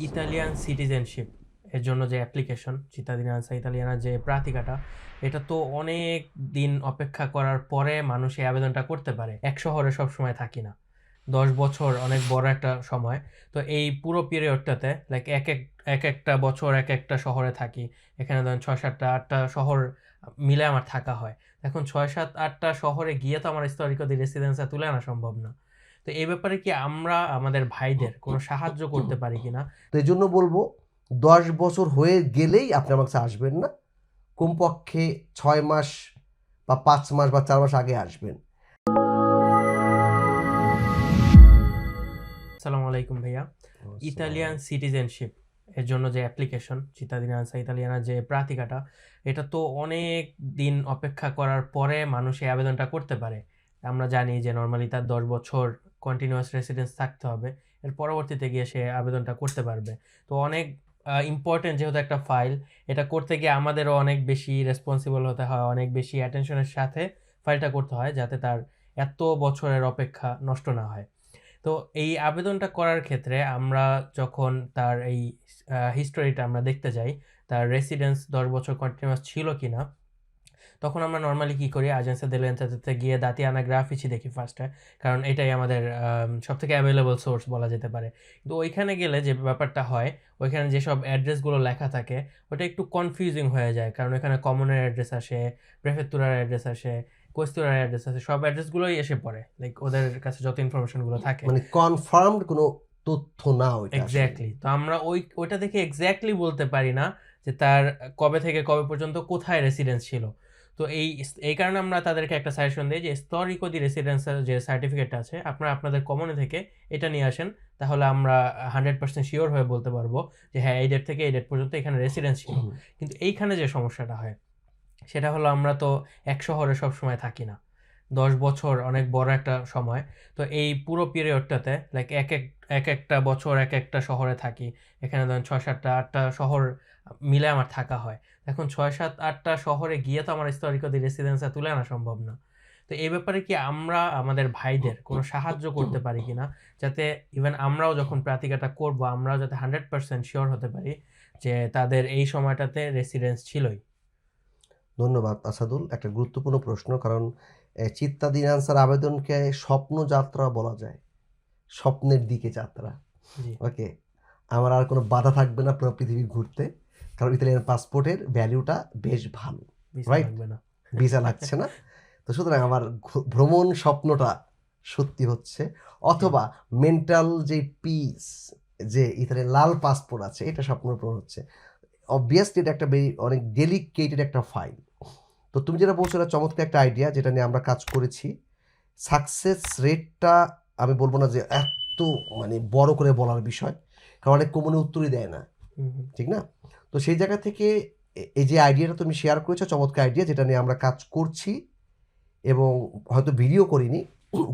Italian citizenship এর জন্য যে অ্যাপ্লিকেশন চিত্তাদিনান্সা ইতালিয়ানা যে প্রার্থিকাটা, এটা তো অনেক দিন অপেক্ষা করার পরে মানুষ এই আবেদনটা করতে পারে। এক শহরে সবসময় থাকি না, 10 বছর অনেক বড় একটা সময়। তো এই পুরো পিরিয়ডটাতে লাইক এক একটা বছর এক একটা শহরে থাকি। এখানে ধরেন 6, 7, 8টা শহর মিলে আমার থাকা হয়। এখন 6, 7, 8টা শহরে গিয়ে তো আমার হিস্টোরিক্যাল রেসিডেন্সটা তুলে আনা সম্ভব না। তো এই ব্যাপারে কি আমরা আমাদের ভাইদের কোনো সাহায্য করতে পারি কিনা? তো এই জন্য বলবো 10 বছর হয়ে গেলেই আপনি আমার কাছে আসবেন না, কমপক্ষে 6 মাস বা 5 মাস বা 4 মাস আগে আসবেন। আসসালামু আলাইকুম ভাইয়া। ইতালিয়ান সিটিজেনশিপ এর জন্য যে অ্যাপ্লিকেশন চিত্তাদিনান্সা ইতালিয়ানা যে প্রার্থিকাটা, এটা তো অনেক দিন অপেক্ষা করার পরে মানুষ এই আবেদনটা করতে পারে। আমরা জানি যে নর্মালি তার 10 বছর কন্টিনিউয়াস রেসিডেন্স থাকতে হবে, এর পরবর্তীতে গিয়ে সে আবেদনটা করতে পারবে। তো অনেক ইম্পর্টেন্ট যেহেতু একটা ফাইল, এটা করতে গিয়ে আমাদেরও অনেক বেশি রেসপন্সিবল হতে হয়, অনেক বেশি অ্যাটেনশনের সাথে ফাইলটা করতে হয় যাতে তার এত বছরের অপেক্ষা নষ্ট না হয়। তো এই আবেদনটা করার ক্ষেত্রে আমরা যখন তার এই হিস্টোরিটা আমরা দেখতে যাই, তার রেসিডেন্স 10 বছর কন্টিনিউয়াস ছিল কিনা, তখন আমরা নর্মালি কি করি, আগেন্সা দেল এন্ট্রাতে গিয়ে দাতিয়ানা গ্রাফিচি দেখি ফার্স্টে, কারণ এটাই আমাদের সব থেকে অ্যাভেলেবল সোর্স বলা যেতে পারে। কিন্তু ওইখানে গেলে যে ব্যাপারটা হয়, ওইখানে যেসব অ্যাড্রেসগুলো লেখা থাকে ওটা একটু কনফিউজিং হয়ে যায়, কারণ ওইখানে কমনের অ্যাড্রেস আসে, প্রেফেক্তুরার অ্যাড্রেস আসে, কোয়েস্তুরার অ্যাড্রেস আছে, সব অ্যাড্রেসগুলোই এসে পড়ে লাইক ওদের কাছে যত ইনফরমেশনগুলো থাকে। মানে কনফার্মড কোনো তথ্য না ওইটা আসলে। এক্স্যাক্টলি। তো আমরা ওইটা দেখে এক্স্যাক্টলি বলতে পারি না যে তার কবে থেকে কবে পর্যন্ত কোথায় রেসিডেন্স ছিল। তো এই কারণে আমরা তাদেরকে একটা সাজেশন দেই যে স্টোরিকো দি রেসিডেন্সের যে সার্টিফিকেটটা আছে আপনারা আপনাদের কমনে থেকে এটা নিয়ে আসেন। তাহলে আমরা 100% শিওর হয়ে বলতে পারবো যে হ্যাঁ, এই ডেট থেকে এই ডেট পর্যন্ত এখানে রেসিডেন্স ছিল। কিন্তু এইখানে যে সমস্যাটা হয় সেটা হলো আমরা তো এক শহরে সবসময় থাকি না। 10 বছর অনেক বড় একটা সময়। তো এই পুরো পিরিয়ডটাতে লাইক একটা বছর এক একটা শহরে থাকি। এখানে ধরেন 6, 7, 8টা শহর মিলে আমার থাকা হয়। এখন 6, 7, 8টা শহরে গিয়ে তো আমার হিস্টোরিক্যাল রেসিডেন্সটা তুলে আনা সম্ভব না। তো এই ব্যাপারে কি আমরা আমাদের ভাইদের কোনো সাহায্য করতে পারি কিনা? যাতে ইভেন আমরাও যখন প্রার্থিকাটা করব আমরাও যাতে 100% শিওর হতে পারি যে তাদের এই সময়টাতে রেসিডেন্স ছিলই। ধন্যবাদ আসাদুল, একটা গুরুত্বপূর্ণ প্রশ্ন। কারণ চিত্তাদিনান্সার আবেদনকে স্বপ্নযাত্রা বলা যায়, স্বপ্নের দিকে যাত্রা। জি। ওকে, আমার আর কোনো বাধা থাকবে না পুরো পৃথিবী ঘুরতে, কারণ ইতালিয়ান পাসপোর্টের ভ্যালুটা বেশ ভালো। ভিসা রাইট, লাগবে না। ভিসা লাগছে না। তো সুতরাং আমার ভ্রমণ স্বপ্নটা সত্যি হচ্ছে, জি, অথবা মেন্টাল যে পিস, যে ইতালিয়ান লাল পাসপোর্ট আছে, এটা স্বপ্ন পূরণ হচ্ছে। অবভিয়াসলি এটা একটা অনেক ডেলিকেটেড একটা ফাইল। তো তুমি যেটা বলছো এটা চমৎকার একটা আইডিয়া, যেটা নিয়ে আমরা কাজ করেছি। সাকসেস রেটটা আমি বলবো না যে এত মানে বড় করে বলার বিষয়, কারণ অনেক কমনে উত্তরই দেয় না, হুম, হুম। ঠিক না? তো সেই জায়গা থেকে এই যে আইডিয়াটা তুমি শেয়ার করেছো, চমৎকার আইডিয়া, যেটা নিয়ে আমরা কাজ করছি এবং হয়তো ভিডিও করিনি,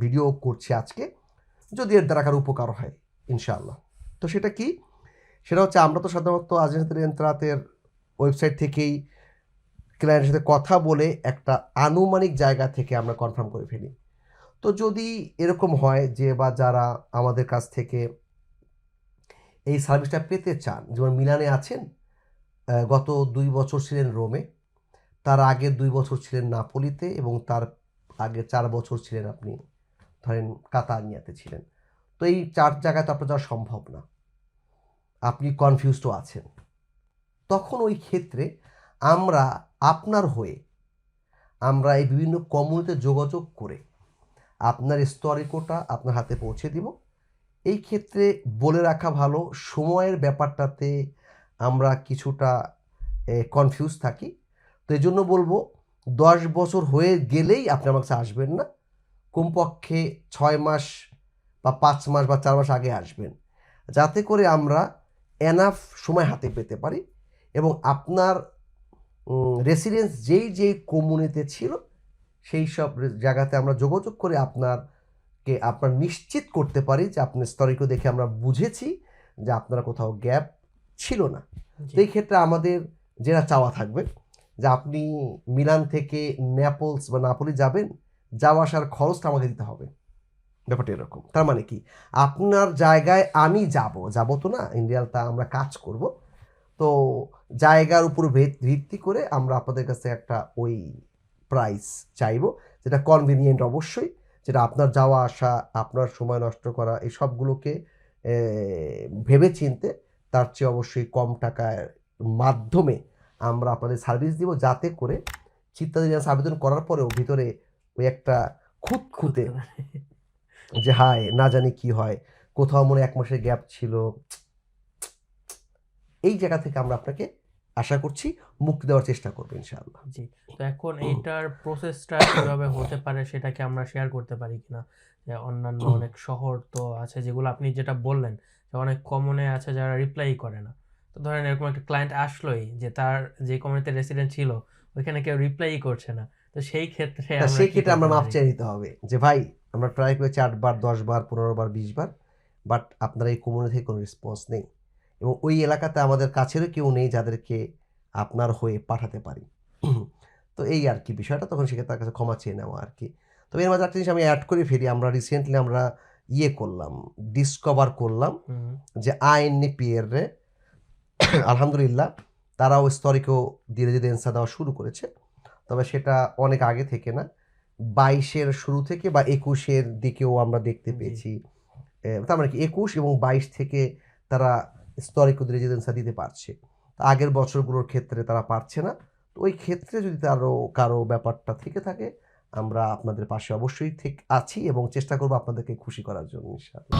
ভিডিও করছি আজকে, যদি এর দ্বারা কারো উপকার হয় ইনশাআল্লাহ। তো সেটা কি? সেটা হচ্ছে আমরা তো সাধারণত আজেন্ত্রাতের ওয়েবসাইট থেকেই ক্লায়েন্টের সাথে কথা বলে একটা আনুমানিক জায়গা থেকে আমরা কনফার্ম করে ফেলি। তো যদি এরকম হয় যে, বা যারা আমাদের কাছ থেকে এই সার্ভিসটা পেতে চান, যেমন মিলানে আছেন, গত 2 বছর ছিলেন রোমে, তার আগের 2 বছর ছিলেন নাপোলিতে, এবং তার আগে 4 বছর ছিলেন আপনি ধরেন কাতানিয়াতে ছিলেন। তো এই 4 জায়গায় তো আপনার যাওয়া সম্ভব না, আপনি কনফিউজডও আছেন। তখন ওই ক্ষেত্রে আমরা আপনার হয়ে আমরা এই বিভিন্ন কমিউনিটিতে যোগাযোগ করে আপনার স্তরিকোটা আপনার হাতে পৌঁছে দিব। এই ক্ষেত্রে বলে রাখা ভালো, সময়ের ব্যাপারটাতে আমরা কিছুটা কনফিউজ থাকি। তো এই জন্য বলবো 10 বছর হয়ে গেলেই আপনি আমার কাছে আসবেন না, কমপক্ষে 6 মাস বা 5 মাস বা 4 মাস আগে আসবেন, যাতে করে আমরা এনাফ সময় হাতে পেতে পারি এবং আপনার রেসিডেন্স যেই কমিউনিটিতে ছিল সেই সব জায়গাতে আমরা যোগাযোগ করে আপনার নিশ্চিত করতে পারি যে আপনার স্তরিকও দেখে আমরা বুঝেছি যে আপনার কোথাও গ্যাপ ছিল না। তো এই ক্ষেত্রে আমাদের যেটা চাওয়া থাকবে যে আপনি মিলান থেকে নেপলস বা নাপোলি যাবেন, যাওয়া আসার খরচটা আমাকে দিতে হবে। ব্যাপারটা এরকম। তার মানে কি, আপনার জায়গায় আমি যাব তো না, ইন্ডিয়াল তা আমরা কাজ করব। তো জায়গার উপর ভিত্তি করে আমরা আপনাদের কাছে একটা ওই প্রাইস চাইবো, যেটা কনভিনিয়েন্ট অবশ্যই, যেটা আপনার যাওয়া আসা, আপনার সময় নষ্ট করা, এই সবগুলোকে ভেবে চিনতে তার চেয়ে অবশ্যই কম টাকার মাধ্যমে আমরা আপনাদের সার্ভিস দিব, যাতে করে চিত্তাধীন আবেদন করার পরেও ভিতরে ওই একটা খুঁতখুঁতে যে হায় না জানি কি হয়, কোথাও মনে 1 মাসের গ্যাপ ছিল, এই জায়গা থেকে আমরা আপনাকে আশা করছি মুক্তি দেওয়ার চেষ্টা করবো ইনশাআল্লাহ। জি, তো এখন এইটার প্রসেসটা কিভাবে হতে পারে সেটাকে আমরা শেয়ার করতে পারি কিনা? যে অন্যান্য অনেক শহর তো আছে যেগুলো আপনি যেটা বললেন যে অনেক কমনে আছে যারা রিপ্লাই করে না। তো ধরেন এরকম একটা ক্লায়েন্ট আসলোই যে তার যে কমিউনিটিতে রেসিডেন্ট ছিল ওইখানে কেউ রিপ্লাই করছে না, তো সেই ক্ষেত্রে আমরা সেই কি ক্ষেত্রে আমরা করতে মাপ পারি? চেয়ে নিতে হবে যে ভাই, আমরা ট্রাই করেছি 8 বার, 10 বার, 15 বার, 20 বার, বাট আপনার এই কমিউনিটি থেকে কোনো রেসপন্স নেই, এবং ওই এলাকাতে আমাদের কাছেরও কেউ নেই যাদেরকে আপনার হয়ে পাঠাতে পারি। তো এই আর কি বিষয়টা, তখন সেক্ষেত্রে তার কাছে ক্ষমা চেয়ে নেওয়া আর কি। তবে এর মাঝে একটা জিনিস আমি অ্যাড করে ফেলি, আমরা রিসেন্টলি আমরা করলাম, ডিসকভার করলাম হুম, যে আইএনপিএর রে আলহামদুলিল্লাহ তারাও স্তরিকেও ধীরে ধীরে এনসা দেওয়া শুরু করেছে। তবে সেটা অনেক আগে থেকে না, 22-এর শুরু থেকে বা 21-এর দিকেও আমরা দেখতে জি, পেয়েছি। তার মানে কি 21 এবং 22 থেকে তারা স্তরিক রেজিডেন্সা দিতে পারছে। আগের বছরগুলোর ক্ষেত্রে তারা পারছে না। তো ওই ক্ষেত্রে যদি কারো ব্যাপারটা থেকে থাকে, আমরা আপনাদের পাশে অবশ্যই আছি এবং চেষ্টা করব আপনাদেরকে খুশি করার জন্য ইনশাআল্লাহ।